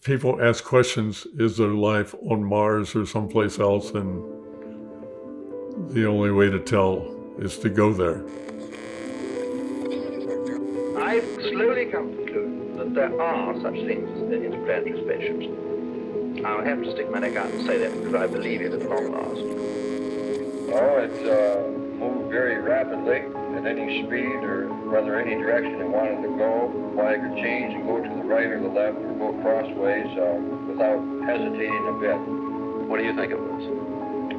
People ask questions, is there life on Mars or someplace else? And the only way to tell is to go there. I've slowly come to the conclusion that there are such things as interplanetary spaceships. I'll have to stick my neck out and say that because I believe it at long last. Oh, it moved very rapidly at any speed or rather any direction it wanted to go. Why it could change and go to the right or the left or go crossways without hesitating a bit. What do you think it was?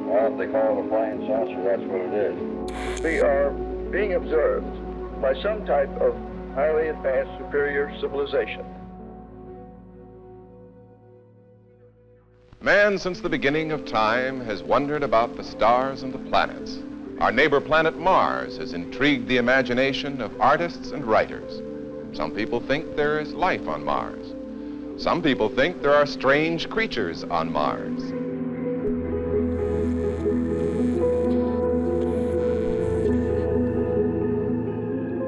Well, if they call it a flying saucer, that's what it is. We are being observed by some type of highly advanced superior civilization. Man, since the beginning of time, has wondered about the stars and the planets. Our neighbor planet Mars has intrigued the imagination of artists and writers. Some people think there is life on Mars. Some people think there are strange creatures on Mars.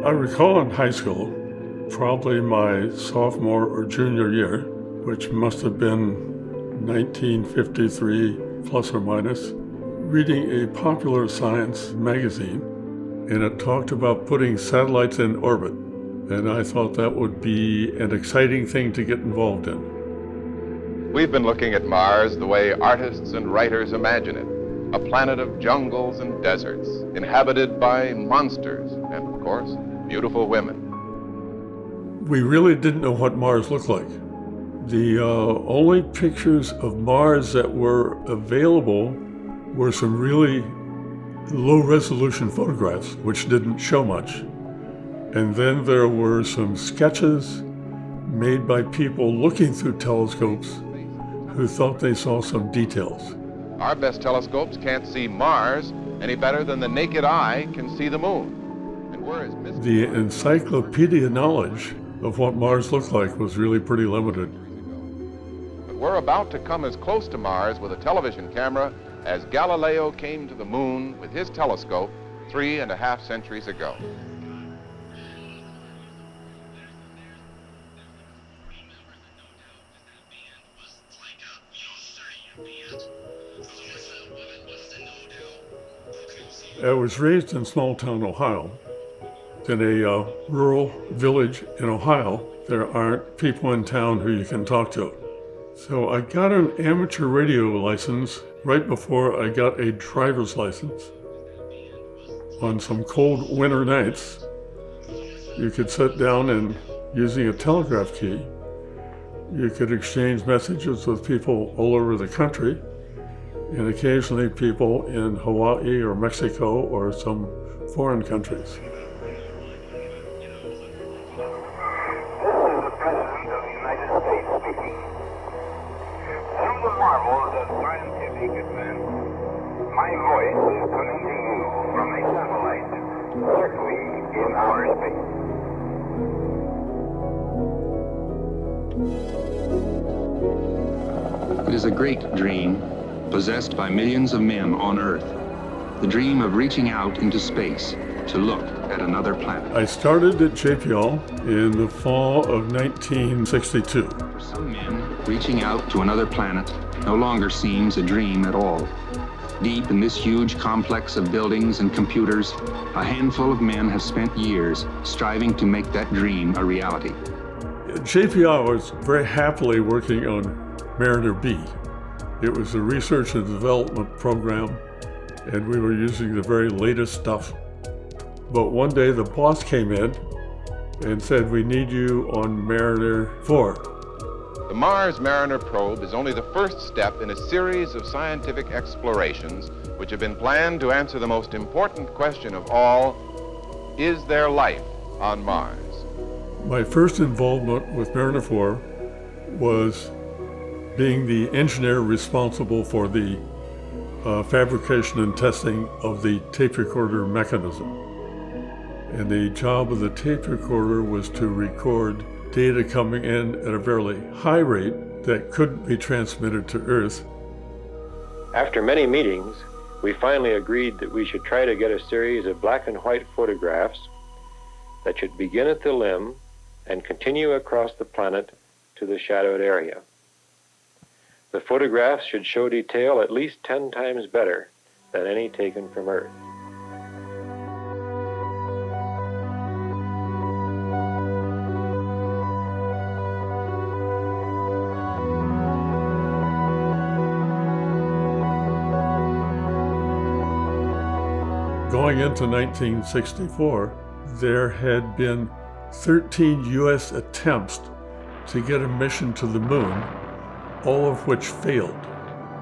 I recall in high school, probably my sophomore or junior year, which must have been 1953 plus or minus, reading a popular science magazine, and it talked about putting satellites in orbit. And I thought that would be an exciting thing to get involved in. We've been looking at Mars the way artists and writers imagine it. A planet of jungles and deserts, inhabited by monsters, and of course, beautiful women. We really didn't know what Mars looked like. The only pictures of Mars that were available were some really low-resolution photographs, which didn't show much. And then there were some sketches made by people looking through telescopes who thought they saw some details. Our best telescopes can't see Mars any better than the naked eye can see the moon. And we're as The encyclopedia knowledge of what Mars looked like was really pretty limited. But we're about to come as close to Mars with a television camera as Galileo came to the moon with his telescope 3.5 centuries ago. I was raised in small-town Ohio. In a rural village in Ohio, there aren't people in town who you can talk to. So I got an amateur radio license right before I got a driver's license. On some cold winter nights, you could sit down and, using a telegraph key, you could exchange messages with people all over the country, and occasionally people in Hawaii or Mexico or some foreign countries. Marvels of scientific advance. My voice is coming to you from a satellite circling in outer space. It is a great dream possessed by millions of men on Earth. The dream of reaching out into space to look at another planet. I started at JPL in the fall of 1962. For some men, reaching out to another planet no longer seems a dream at all. Deep in this huge complex of buildings and computers, a handful of men have spent years striving to make that dream a reality. At JPL, I was very happily working on Mariner B. It was a research and development program, and we were using the very latest stuff. But one day the boss came in and said, "We need you on Mariner 4. The Mars Mariner probe is only the first step in a series of scientific explorations which have been planned to answer the most important question of all: is there life on Mars? My first involvement with Mariner 4 was being the engineer responsible for the fabrication and testing of the tape recorder mechanism. And the job of the tape recorder was to record data coming in at a fairly high rate that couldn't be transmitted to Earth. After many meetings, we finally agreed that we should try to get a series of black and white photographs that should begin at the limb and continue across the planet to the shadowed area. The photographs should show detail at least 10 times better than any taken from Earth. Going into 1964, there had been 13 U.S. attempts to get a mission to the moon, all of which failed,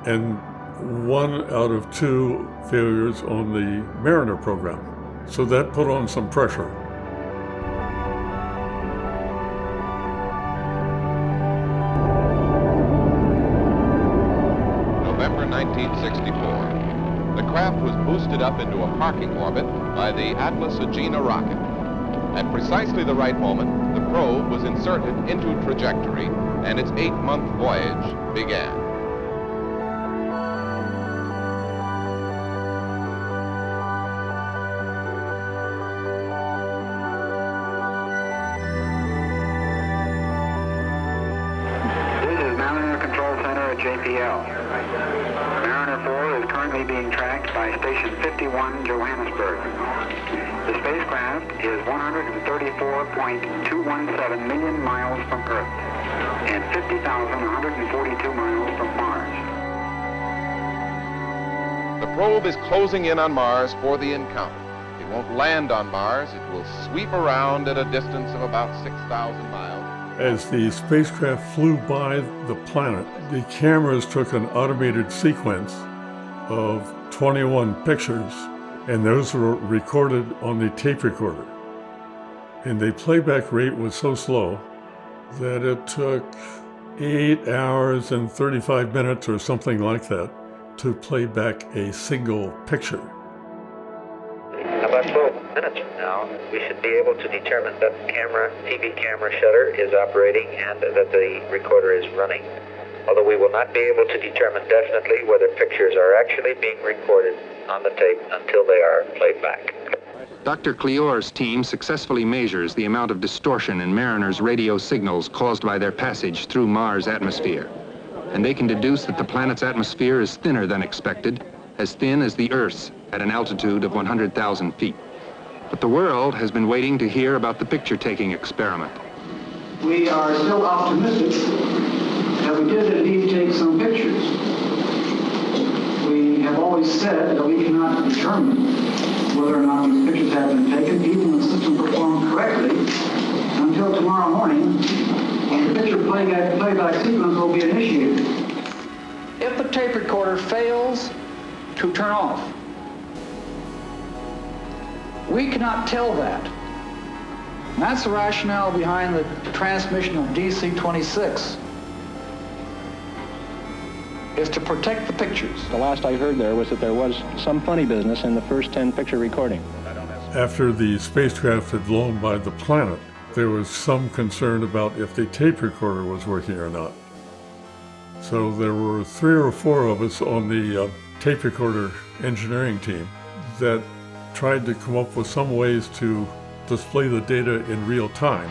and 1 out of 2 failures on the Mariner program. So that put on some pressure. November 1964. The craft was boosted up into a parking orbit by the Atlas Agena rocket. At precisely the right moment, the probe was inserted into trajectory, and its 8-month voyage began. This is Mariner Control Center at JPL. Mariner 4 is currently being tracked by Station 51, Johannesburg. The spacecraft is 134.217 million miles from Earth and 50,142 miles from Mars. The probe is closing in on Mars for the encounter. It won't land on Mars. It will sweep around at a distance of about 6,000 miles. As the spacecraft flew by the planet, the cameras took an automated sequence of 21 pictures, and those were recorded on the tape recorder. And the playback rate was so slow that it took 8 hours and 35 minutes or something like that to play back a single picture. About 12 minutes from now, we should be able to determine that the TV camera shutter is operating and that the recorder is running, although we will not be able to determine definitely whether pictures are actually being recorded on the tape until they are played back. Dr. Cleore's team successfully measures the amount of distortion in Mariner's radio signals caused by their passage through Mars' atmosphere. And they can deduce that the planet's atmosphere is thinner than expected, as thin as the Earth's at an altitude of 100,000 feet. But the world has been waiting to hear about the picture-taking experiment. We are still optimistic that we did indeed take some pictures. We have always said that we cannot determine whether or not these pictures have been taken, even when the system performed correctly, until tomorrow morning, when the picture playback sequence will be initiated. If the tape recorder fails to turn off, we cannot tell that. And that's the rationale behind the transmission of DC-26, is to protect the pictures. The last I heard there was that there was some funny business in the first 10 picture recording. After the spacecraft had flown by the planet, there was some concern about if the tape recorder was working or not. So there were 3 or 4 of us on the tape recorder engineering team that tried to come up with some ways to display the data in real time.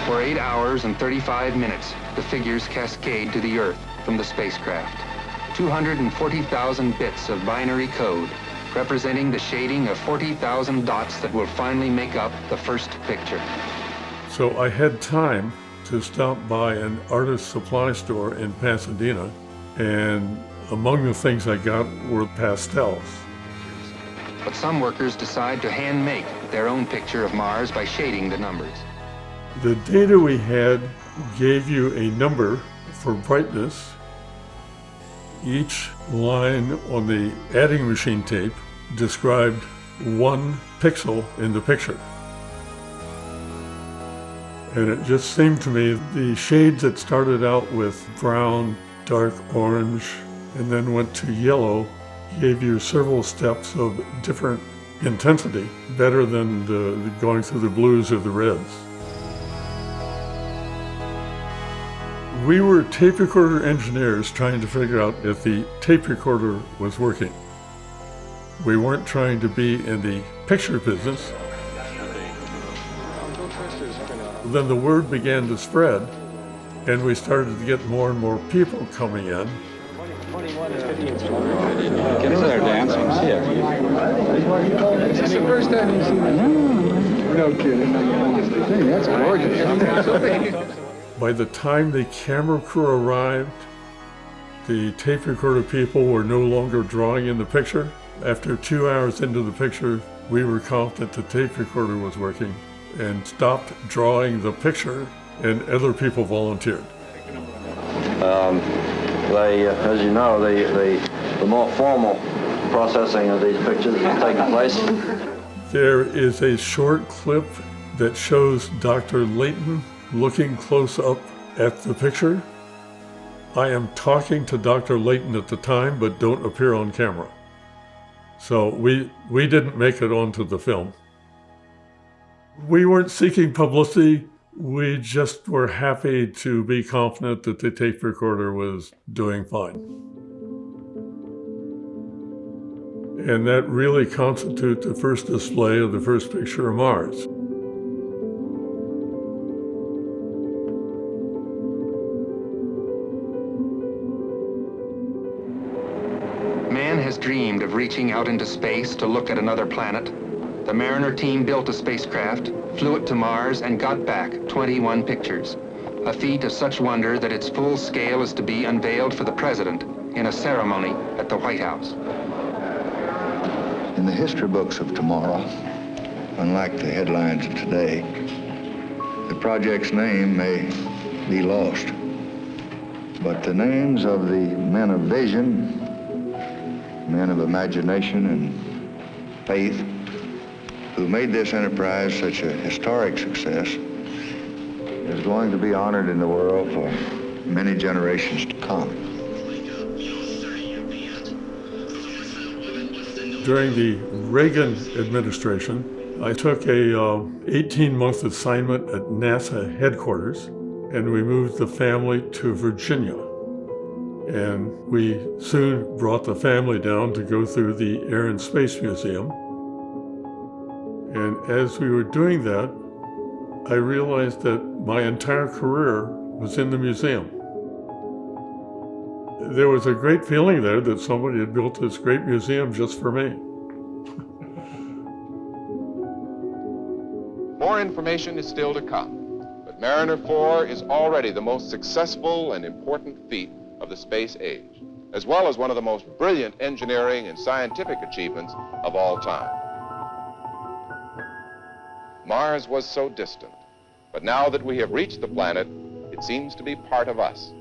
For 8 hours and 35 minutes, the figures cascade to the Earth from the spacecraft. 240,000 bits of binary code, representing the shading of 40,000 dots that will finally make up the first picture. So I had time to stop by an artist supply store in Pasadena, and among the things I got were pastels. But some workers decide to hand-make their own picture of Mars by shading the numbers. The data we had gave you a number for brightness. Each line on the adding machine tape described 1 pixel in the picture. And it just seemed to me the shades that started out with brown, dark orange, and then went to yellow gave you several steps of different intensity, better than going through the blues or the reds. We were tape recorder engineers trying to figure out if the tape recorder was working. We weren't trying to be in the picture business. Then the word began to spread, and we started to get more and more people coming in. 21 is 15th Street. Get over there, Dan, so you can see it. Is this the first time you've seen it? No kidding. Hey, that's gorgeous. By the time the camera crew arrived, the tape recorder people were no longer drawing in the picture. After 2 hours into the picture, we were confident the tape recorder was working and stopped drawing the picture, and other people volunteered. As you know, the more formal processing of these pictures is taking place. There is a short clip that shows Dr. Layton looking close up at the picture. I am talking to Dr. Layton at the time, but don't appear on camera. So we didn't make it onto the film. We weren't seeking publicity. We just were happy to be confident that the tape recorder was doing fine. And that really constitutes the first display of the first picture of Mars. Man has dreamed of reaching out into space to look at another planet. The Mariner team built a spacecraft, flew it to Mars, and got back 21 pictures. A feat of such wonder that its full scale is to be unveiled for the President in a ceremony at the White House. In the history books of tomorrow, unlike the headlines of today, the project's name may be lost. But the names of the men of vision, men of imagination and faith, who made this enterprise such a historic success, is going to be honored in the world for many generations to come. During the Reagan administration, I took a 18-month assignment at NASA headquarters, and we moved the family to Virginia. And we soon brought the family down to go through the Air and Space Museum. And as we were doing that, I realized that my entire career was in the museum. There was a great feeling there that somebody had built this great museum just for me. More information is still to come, but Mariner 4 is already the most successful and important feat of the space age, as well as one of the most brilliant engineering and scientific achievements of all time. Mars was so distant, but now that we have reached the planet, it seems to be part of us.